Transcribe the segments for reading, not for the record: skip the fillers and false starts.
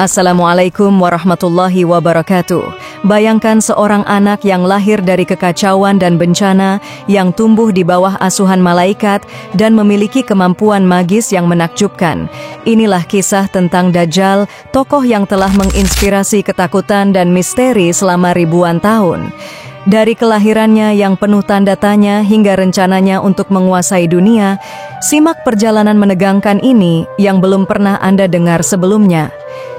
Assalamualaikum warahmatullahi wabarakatuh. Bayangkan seorang anak yang lahir dari kekacauan dan bencana, yang tumbuh di bawah asuhan malaikat dan memiliki kemampuan magis yang menakjubkan. Inilah kisah tentang Dajjal, tokoh yang telah menginspirasi ketakutan dan misteri selama ribuan tahun. Dari kelahirannya yang penuh tanda tanya hingga rencananya untuk menguasai dunia, simak perjalanan menegangkan ini yang belum pernah Anda dengar sebelumnya.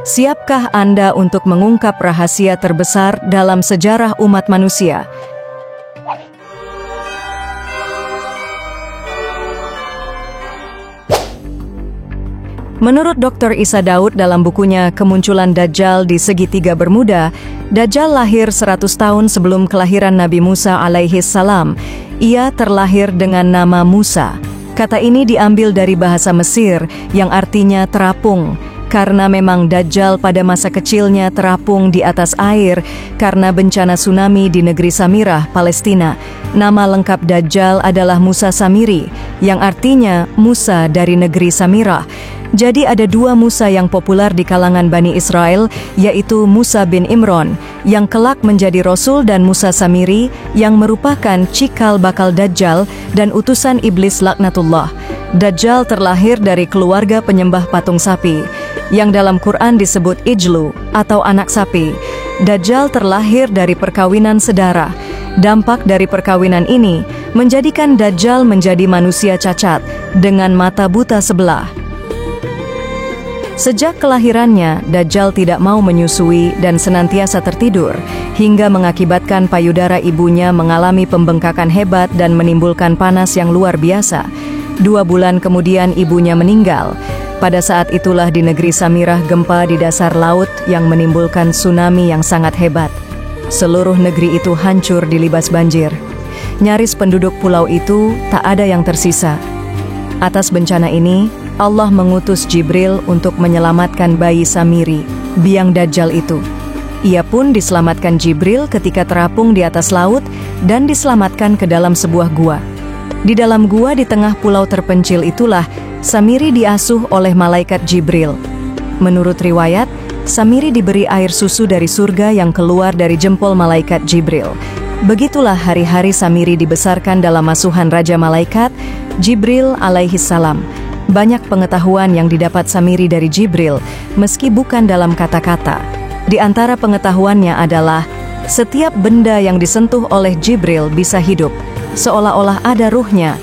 Siapkah Anda untuk mengungkap rahasia terbesar dalam sejarah umat manusia? Menurut Dr. Isa Daud dalam bukunya Kemunculan Dajjal di Segitiga Bermuda, Dajjal lahir 100 tahun sebelum kelahiran Nabi Musa alaihi salam. Ia terlahir dengan nama Musa. Kata ini diambil dari bahasa Mesir yang artinya terapung. Karena memang Dajjal pada masa kecilnya terapung di atas air karena bencana tsunami di negeri Samirah, Palestina. Nama lengkap Dajjal adalah Musa Samiri, yang artinya Musa dari negeri Samirah. Jadi ada dua Musa yang populer di kalangan Bani Israel, yaitu Musa bin Imran, yang kelak menjadi Rasul, dan Musa Samiri, yang merupakan cikal bakal Dajjal dan utusan iblis laknatullah. Dajjal terlahir dari keluarga penyembah patung sapi, yang dalam Quran disebut Ijlu atau anak sapi. Dajjal terlahir dari perkawinan sedara. Dampak dari perkawinan ini menjadikan Dajjal menjadi manusia cacat dengan mata buta sebelah. Sejak kelahirannya, Dajjal tidak mau menyusui dan senantiasa tertidur, hingga mengakibatkan payudara ibunya mengalami pembengkakan hebat dan menimbulkan panas yang luar biasa. 2 bulan kemudian ibunya meninggal. Pada saat itulah di negeri Samirah gempa di dasar laut yang menimbulkan tsunami yang sangat hebat. Seluruh negeri itu hancur dilibas banjir. Nyaris penduduk pulau itu tak ada yang tersisa. Atas bencana ini, Allah mengutus Jibril untuk menyelamatkan bayi Samiri, biang Dajjal itu. Ia pun diselamatkan Jibril ketika terapung di atas laut dan diselamatkan ke dalam sebuah gua. Di dalam gua di tengah pulau terpencil itulah Samiri diasuh oleh malaikat Jibril. Menurut riwayat, Samiri diberi air susu dari surga yang keluar dari jempol malaikat Jibril. Begitulah hari-hari Samiri dibesarkan dalam asuhan Raja Malaikat, Jibril alaihi salam. Banyak pengetahuan yang didapat Samiri dari Jibril, meski bukan dalam kata-kata. Di antara pengetahuannya adalah, setiap benda yang disentuh oleh Jibril bisa hidup, seolah-olah ada ruhnya.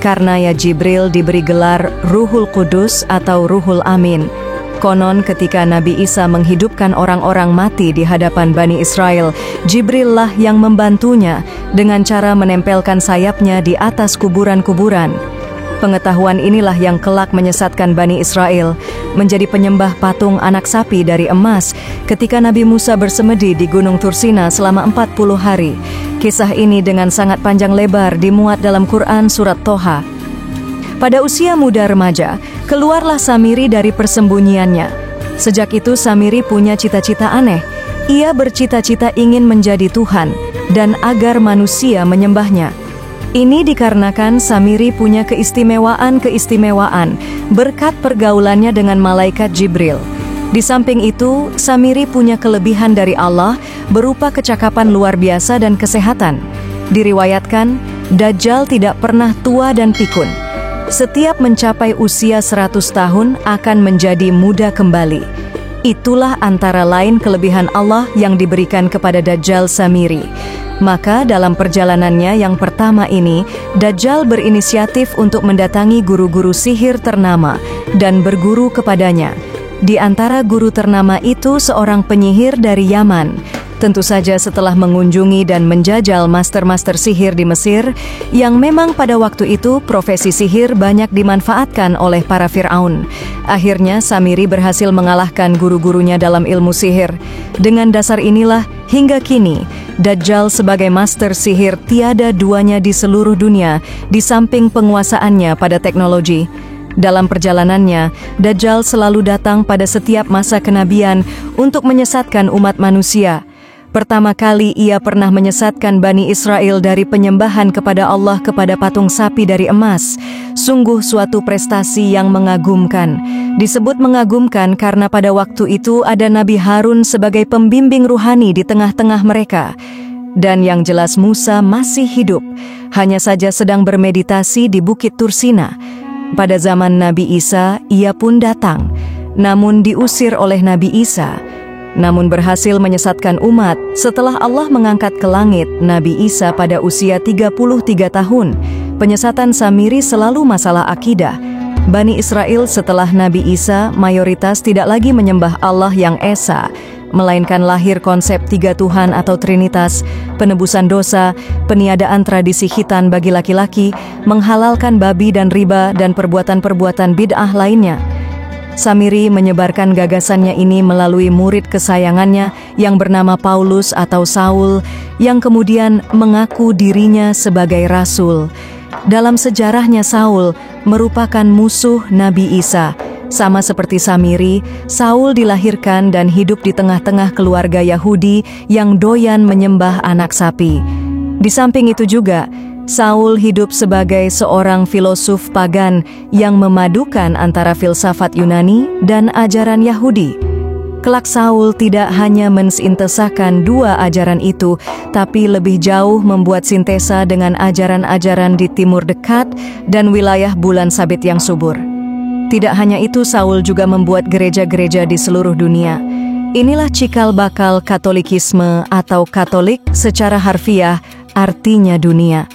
Karena ya Jibril diberi gelar Ruhul Kudus atau Ruhul Amin. Konon ketika Nabi Isa menghidupkan orang-orang mati di hadapan Bani Israel, Jibril lah yang membantunya dengan cara menempelkan sayapnya di atas kuburan-kuburan. Pengetahuan inilah yang kelak menyesatkan Bani Israel menjadi penyembah patung anak sapi dari emas ketika Nabi Musa bersemedi di Gunung Tursina selama 40 hari. Kisah ini dengan sangat panjang lebar dimuat dalam Quran surat Toha. Pada usia muda remaja, keluarlah Samiri dari persembunyiannya. Sejak itu Samiri punya cita-cita aneh. Ia bercita-cita ingin menjadi Tuhan dan agar manusia menyembahnya. Ini dikarenakan Samiri punya keistimewaan berkat pergaulannya dengan malaikat Jibril. Di samping itu, Samiri punya kelebihan dari Allah berupa kecakapan luar biasa dan kesehatan. Diriwayatkan, Dajjal tidak pernah tua dan pikun. Setiap mencapai usia 100 tahun akan menjadi muda kembali. Itulah antara lain kelebihan Allah yang diberikan kepada Dajjal Samiri. Maka dalam perjalanannya yang pertama ini, Dajjal berinisiatif untuk mendatangi guru-guru sihir ternama dan berguru kepadanya. Di antara guru ternama itu seorang penyihir dari Yaman. Tentu saja setelah mengunjungi dan menjajal master-master sihir di Mesir, yang memang pada waktu itu profesi sihir banyak dimanfaatkan oleh para Fir'aun. Akhirnya Samiri berhasil mengalahkan guru-gurunya dalam ilmu sihir. Dengan dasar inilah, hingga kini, Dajjal sebagai master sihir tiada duanya di seluruh dunia, di samping penguasaannya pada teknologi. Dalam perjalanannya, Dajjal selalu datang pada setiap masa kenabian untuk menyesatkan umat manusia. Pertama kali ia pernah menyesatkan Bani Israel dari penyembahan kepada Allah kepada patung sapi dari emas. Sungguh suatu prestasi yang mengagumkan. Disebut mengagumkan karena pada waktu itu ada Nabi Harun sebagai pembimbing ruhani di tengah-tengah mereka. Dan yang jelas Musa masih hidup, hanya saja sedang bermeditasi di Bukit Tursina. Pada zaman Nabi Isa, ia pun datang, namun diusir oleh Nabi Isa. Namun berhasil menyesatkan umat setelah Allah mengangkat ke langit Nabi Isa pada usia 33 tahun. Penyesatan Samiri selalu masalah akidah. Bani Israel setelah Nabi Isa mayoritas tidak lagi menyembah Allah yang Esa, melainkan lahir konsep tiga Tuhan atau Trinitas, penebusan dosa, peniadaan tradisi khitan bagi laki-laki, menghalalkan babi dan riba dan perbuatan-perbuatan bid'ah lainnya. Samiri menyebarkan gagasannya ini melalui murid kesayangannya yang bernama Paulus atau Saul, yang kemudian mengaku dirinya sebagai rasul. Dalam sejarahnya Saul merupakan musuh Nabi Isa. Sama seperti Samiri, Saul dilahirkan dan hidup di tengah-tengah keluarga Yahudi yang doyan menyembah anak sapi. Di samping itu juga, Saul hidup sebagai seorang filosof pagan yang memadukan antara filsafat Yunani dan ajaran Yahudi. Kelak Saul tidak hanya mensintesakan dua ajaran itu, tapi lebih jauh membuat sintesa dengan ajaran-ajaran di Timur Dekat dan wilayah bulan sabit yang subur. Tidak hanya itu, Saul juga membuat gereja-gereja di seluruh dunia. Inilah cikal bakal Katolikisme atau Katolik secara harfiah artinya dunia.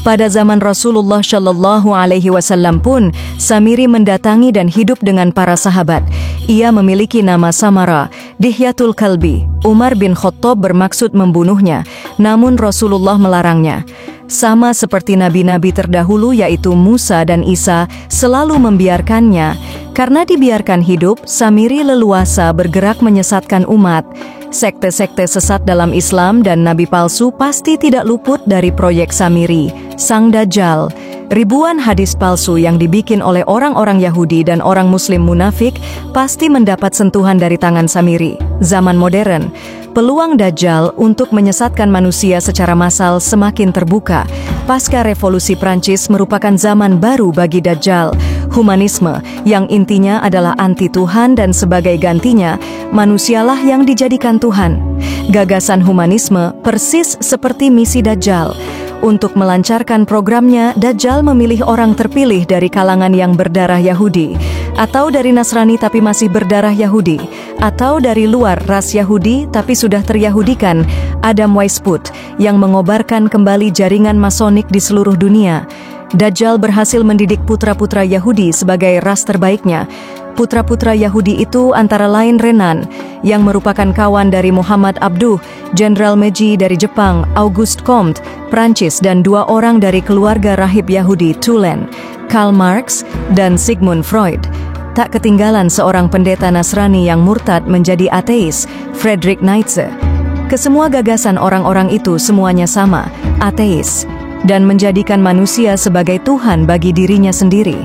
Pada zaman Rasulullah Shallallahu Alaihi Wasallam pun, Samiri mendatangi dan hidup dengan para sahabat. Ia memiliki nama samara, Dihyatul Kalbi. Umar bin Khattab bermaksud membunuhnya, namun Rasulullah melarangnya. Sama seperti nabi-nabi terdahulu yaitu Musa dan Isa, selalu membiarkannya. Karena dibiarkan hidup, Samiri leluasa bergerak menyesatkan umat. Sekte-sekte sesat dalam Islam dan nabi palsu pasti tidak luput dari proyek Samiri, Sang Dajjal. Ribuan hadis palsu yang dibikin oleh orang-orang Yahudi dan orang Muslim munafik pasti mendapat sentuhan dari tangan Samiri. Zaman modern, peluang Dajjal untuk menyesatkan manusia secara massal semakin terbuka. Pasca Revolusi Prancis merupakan zaman baru bagi Dajjal. Humanisme, yang intinya adalah anti Tuhan dan sebagai gantinya, manusialah yang dijadikan Tuhan. Gagasan humanisme persis seperti misi Dajjal. Untuk melancarkan programnya, Dajjal memilih orang terpilih dari kalangan yang berdarah Yahudi, atau dari Nasrani tapi masih berdarah Yahudi, atau dari luar ras Yahudi tapi sudah teryahudikan, Adam Weishaupt, yang mengobarkan kembali jaringan masonik di seluruh dunia. Dajjal berhasil mendidik putra-putra Yahudi sebagai ras terbaiknya. Putra-putra Yahudi itu antara lain Renan, yang merupakan kawan dari Muhammad Abduh, Jenderal Meiji dari Jepang, Auguste Comte, Prancis, dan dua orang dari keluarga rahib Yahudi Tulane, Karl Marx, dan Sigmund Freud. Tak ketinggalan seorang pendeta Nasrani yang murtad menjadi ateis, Friedrich Nietzsche. Kesemua gagasan orang-orang itu semuanya sama, ateis, dan menjadikan manusia sebagai Tuhan bagi dirinya sendiri.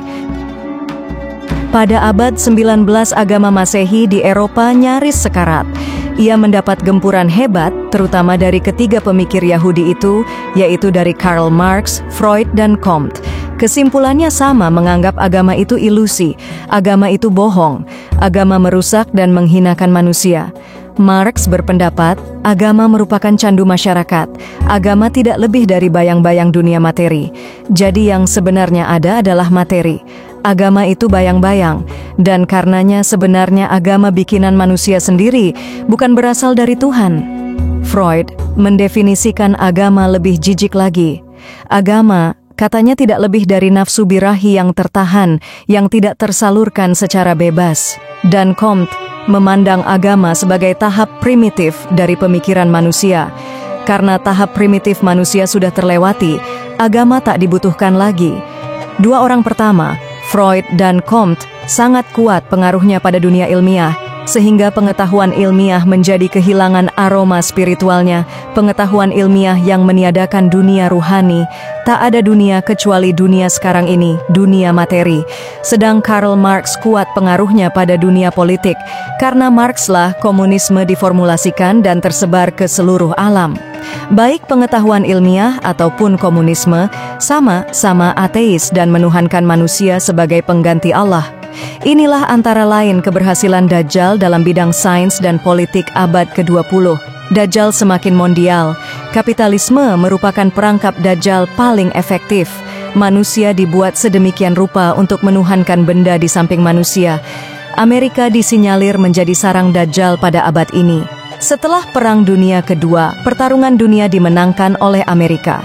Pada abad 19 agama Masehi di Eropa nyaris sekarat. Ia mendapat gempuran hebat, terutama dari ketiga pemikir Yahudi itu, yaitu dari Karl Marx, Freud, dan Comte. Kesimpulannya sama, menganggap agama itu ilusi, agama itu bohong, agama merusak dan menghinakan manusia. Marx berpendapat, agama merupakan candu masyarakat. Agama tidak lebih dari bayang-bayang dunia materi. Jadi yang sebenarnya ada adalah materi. Agama itu bayang-bayang, dan karenanya sebenarnya agama bikinan manusia sendiri, bukan berasal dari Tuhan. Freud mendefinisikan agama lebih jijik lagi. Agama, katanya, tidak lebih dari nafsu birahi yang tertahan, yang tidak tersalurkan secara bebas. Dan Comte memandang agama sebagai tahap primitif dari pemikiran manusia. Karena tahap primitif manusia sudah terlewati, agama tak dibutuhkan lagi. Dua orang pertama, Freud dan Comte, sangat kuat pengaruhnya pada dunia ilmiah. sehingga pengetahuan ilmiah menjadi kehilangan aroma spiritualnya, pengetahuan ilmiah yang meniadakan dunia ruhani. Tak ada dunia kecuali dunia sekarang ini, dunia materi. Sedang Karl Marx kuat pengaruhnya pada dunia politik, karena Marx-lah komunisme diformulasikan dan tersebar ke seluruh alam. Baik pengetahuan ilmiah ataupun komunisme sama-sama ateis dan menuhankan manusia sebagai pengganti Allah. Inilah antara lain keberhasilan Dajjal dalam bidang sains dan politik abad ke-20. Dajjal semakin mondial. Kapitalisme merupakan perangkap Dajjal paling efektif. Manusia dibuat sedemikian rupa untuk menuhankan benda di samping manusia. Amerika disinyalir menjadi sarang Dajjal pada abad ini. Setelah Perang Dunia Kedua, pertarungan dunia dimenangkan oleh Amerika.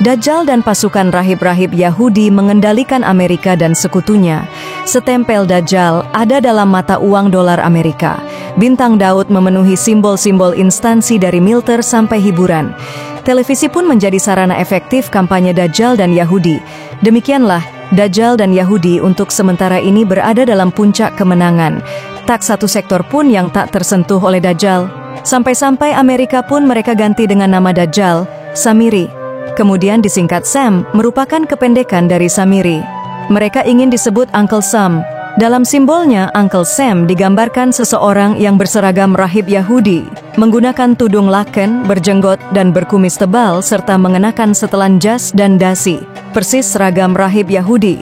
Dajjal dan pasukan rahib-rahib Yahudi mengendalikan Amerika dan sekutunya. Setempel Dajjal ada dalam mata uang dolar Amerika. Bintang Daud memenuhi simbol-simbol instansi dari militer sampai hiburan. Televisi pun menjadi sarana efektif kampanye Dajjal dan Yahudi. Demikianlah, Dajjal dan Yahudi untuk sementara ini berada dalam puncak kemenangan. Tak satu sektor pun yang tak tersentuh oleh Dajjal. Sampai-sampai Amerika pun mereka ganti dengan nama Dajjal, Samiri. Kemudian disingkat Sam, merupakan kependekan dari Samiri. Mereka ingin disebut Uncle Sam. Dalam simbolnya, Uncle Sam digambarkan seseorang yang berseragam rahib Yahudi, menggunakan tudung laken, berjenggot, dan berkumis tebal, serta mengenakan setelan jas dan dasi, persis seragam rahib Yahudi.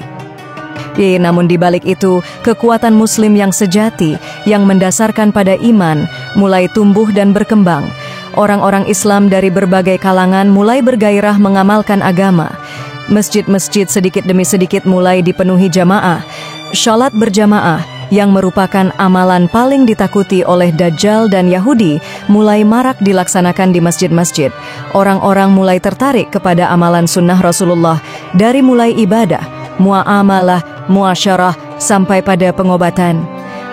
Namun di balik itu, kekuatan Muslim yang sejati, yang mendasarkan pada iman, mulai tumbuh dan berkembang. Orang-orang Islam dari berbagai kalangan mulai bergairah mengamalkan agama. Masjid-masjid sedikit demi sedikit mulai dipenuhi jamaah. Shalat berjamaah, yang merupakan amalan paling ditakuti oleh Dajjal dan Yahudi, mulai marak dilaksanakan di masjid-masjid. Orang-orang mulai tertarik kepada amalan sunnah Rasulullah, dari mulai ibadah, muamalah, muasyarah, sampai pada pengobatan.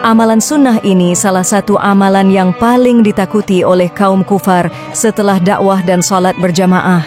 Amalan sunnah ini salah satu amalan yang paling ditakuti oleh kaum kufar setelah dakwah dan salat berjamaah.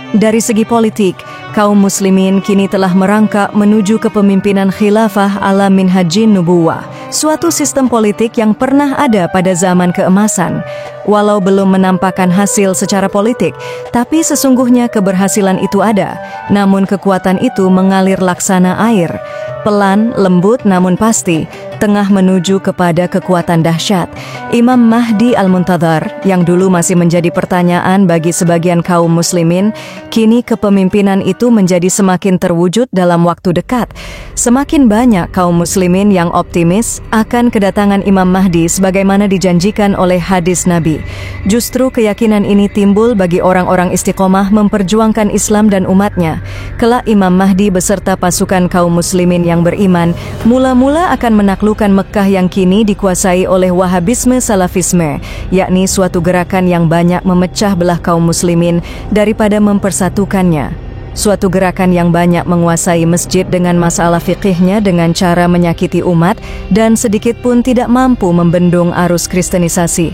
Dari segi politik, kaum muslimin kini telah merangkak menuju kepemimpinan khilafah ala minhajin nubuwah, suatu sistem politik yang pernah ada pada zaman keemasan. Walau belum menampakkan hasil secara politik, tapi sesungguhnya keberhasilan itu ada, namun kekuatan itu mengalir laksana air. Pelan, lembut namun pasti, tengah menuju kepada kekuatan dahsyat. Imam Mahdi Al-Muntadhar, yang dulu masih menjadi pertanyaan bagi sebagian kaum muslimin, kini kepemimpinan itu menjadi semakin terwujud dalam waktu dekat. Semakin banyak kaum muslimin yang optimis akan kedatangan Imam Mahdi sebagaimana dijanjikan oleh hadis Nabi. Justru keyakinan ini timbul bagi orang-orang istiqomah memperjuangkan Islam dan umatnya. Kelak Imam Mahdi beserta pasukan kaum muslimin yang beriman mula-mula akan menaklukkan Mekkah yang kini dikuasai oleh Wahabisme Salafisme, yakni suatu gerakan yang banyak memecah belah kaum muslimin daripada mempersatukannya. Suatu gerakan yang banyak menguasai masjid dengan masalah fikihnya dengan cara menyakiti umat dan sedikit pun tidak mampu membendung arus kristenisasi.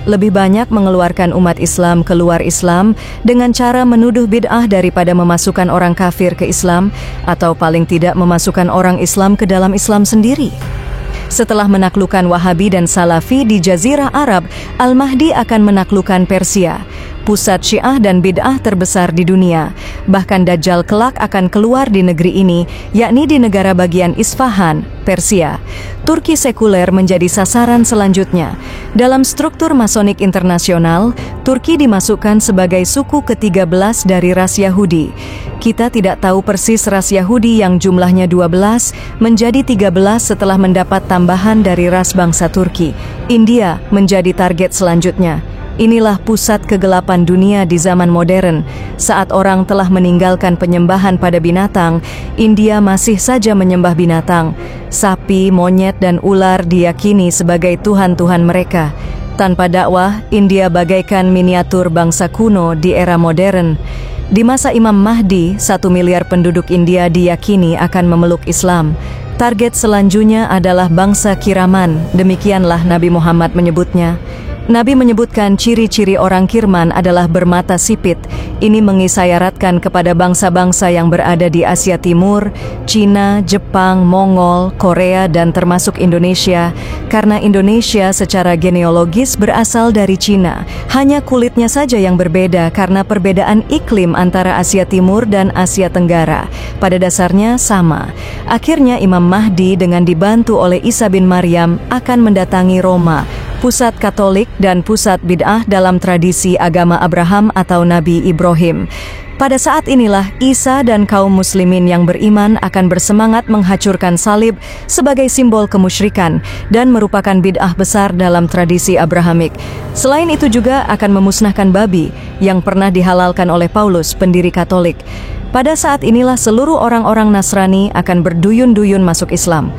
Lebih banyak mengeluarkan umat Islam keluar Islam dengan cara menuduh bid'ah daripada memasukkan orang kafir ke Islam, atau paling tidak memasukkan orang Islam ke dalam Islam sendiri. Setelah menaklukkan Wahabi dan Salafi di Jazirah Arab, Al-Mahdi akan menaklukkan Persia, pusat Syiah dan bid'ah terbesar di dunia. Bahkan Dajjal kelak akan keluar di negeri ini, yakni di negara bagian Isfahan, Persia. Turki sekuler menjadi sasaran selanjutnya. Dalam struktur Masonik internasional, Turki dimasukkan sebagai suku ke-13 dari ras Yahudi. Kita tidak tahu persis ras Yahudi yang jumlahnya 12 menjadi 13 setelah mendapat tambahan dari ras bangsa Turki. India menjadi target selanjutnya. Inilah pusat kegelapan dunia di zaman modern. Saat orang telah meninggalkan penyembahan pada binatang, India masih saja menyembah binatang. Sapi, monyet, dan ular diyakini sebagai tuhan-tuhan mereka. Tanpa dakwah, India bagaikan miniatur bangsa kuno di era modern. Di masa Imam Mahdi, 1 miliar penduduk India diyakini akan memeluk Islam. Target selanjutnya adalah bangsa Kiraman, demikianlah Nabi Muhammad menyebutnya. Nabi menyebutkan ciri-ciri orang Kirman adalah bermata sipit. Ini mengisyaratkan kepada bangsa-bangsa yang berada di Asia Timur, Cina, Jepang, Mongol, Korea, dan termasuk Indonesia. Karena Indonesia secara genealogis berasal dari Cina. Hanya kulitnya saja yang berbeda karena perbedaan iklim antara Asia Timur dan Asia Tenggara. Pada dasarnya sama. Akhirnya Imam Mahdi dengan dibantu oleh Isa bin Maryam akan mendatangi Roma, pusat Katolik dan pusat bid'ah dalam tradisi agama Abraham atau Nabi Ibrahim. Pada saat inilah Isa dan kaum muslimin yang beriman akan bersemangat menghancurkan salib sebagai simbol kemusyrikan dan merupakan bid'ah besar dalam tradisi Abrahamik. Selain itu juga akan memusnahkan babi yang pernah dihalalkan oleh Paulus, pendiri Katolik. Pada saat inilah seluruh orang-orang Nasrani akan berduyun-duyun masuk Islam.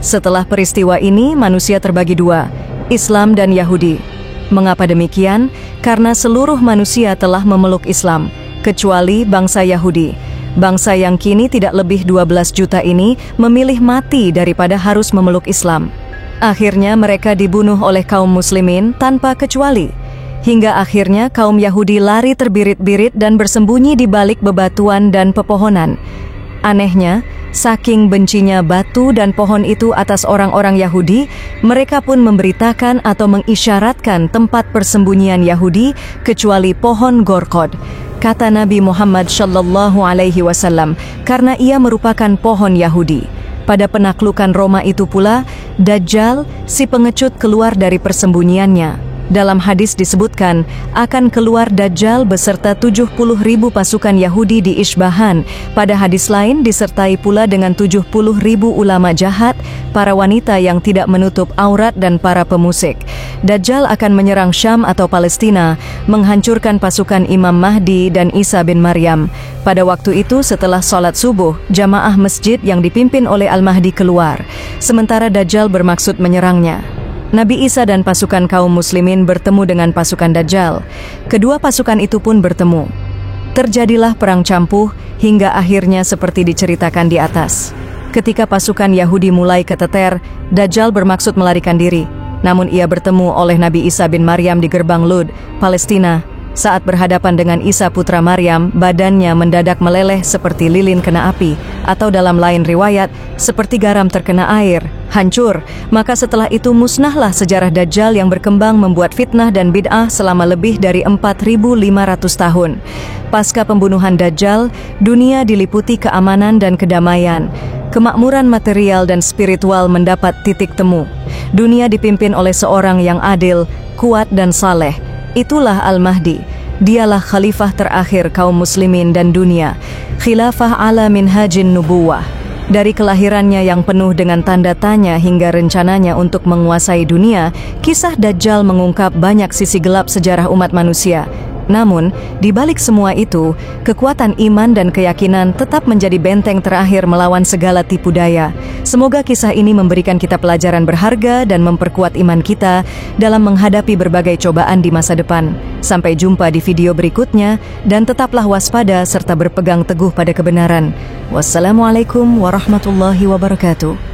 Setelah peristiwa ini, manusia terbagi dua, Islam dan Yahudi. Mengapa demikian? Karena seluruh manusia telah memeluk Islam, kecuali bangsa Yahudi. Bangsa yang kini tidak lebih 12 juta ini memilih mati daripada harus memeluk Islam. Akhirnya mereka dibunuh oleh kaum muslimin tanpa kecuali. Hingga akhirnya kaum Yahudi lari terbirit-birit dan bersembunyi di balik bebatuan dan pepohonan. Anehnya, saking bencinya batu dan pohon itu atas orang-orang Yahudi, mereka pun memberitakan atau mengisyaratkan tempat persembunyian Yahudi kecuali pohon Gorkod. Kata Nabi Muhammad SAW, karena ia merupakan pohon Yahudi. Pada penaklukan Roma itu pula, Dajjal, si pengecut, keluar dari persembunyiannya. Dalam hadis disebutkan, akan keluar Dajjal beserta 70.000 pasukan Yahudi di Isbahan. Pada hadis lain disertai pula dengan 70.000 ulama jahat, para wanita yang tidak menutup aurat dan para pemusik. Dajjal akan menyerang Syam atau Palestina, menghancurkan pasukan Imam Mahdi dan Isa bin Maryam. Pada waktu itu setelah sholat subuh, jamaah masjid yang dipimpin oleh Al-Mahdi keluar, sementara Dajjal bermaksud menyerangnya. Nabi Isa dan pasukan kaum muslimin bertemu dengan pasukan Dajjal. Kedua pasukan itu pun bertemu. Terjadilah perang campuh hingga akhirnya seperti diceritakan di atas. Ketika pasukan Yahudi mulai keteter, Dajjal bermaksud melarikan diri. Namun ia bertemu oleh Nabi Isa bin Maryam di gerbang Lud, Palestina. Saat berhadapan dengan Isa putra Maryam, badannya mendadak meleleh seperti lilin kena api, atau dalam lain riwayat, seperti garam terkena air, hancur. Maka setelah itu musnahlah sejarah Dajjal yang berkembang membuat fitnah dan bid'ah selama lebih dari 4.500 tahun. Pasca pembunuhan Dajjal, dunia diliputi keamanan dan kedamaian. Kemakmuran material dan spiritual mendapat titik temu. Dunia dipimpin oleh seorang yang adil, kuat dan saleh. Itulah Al-Mahdi. Dialah khalifah terakhir kaum muslimin dan dunia. Khilafah ala minhajin nubuwah. Dari kelahirannya yang penuh dengan tanda tanya hingga rencananya untuk menguasai dunia, kisah Dajjal mengungkap banyak sisi gelap sejarah umat manusia. Namun, di balik semua itu, kekuatan iman dan keyakinan tetap menjadi benteng terakhir melawan segala tipu daya. Semoga kisah ini memberikan kita pelajaran berharga dan memperkuat iman kita dalam menghadapi berbagai cobaan di masa depan. Sampai jumpa di video berikutnya, dan tetaplah waspada serta berpegang teguh pada kebenaran. Wassalamualaikum warahmatullahi wabarakatuh.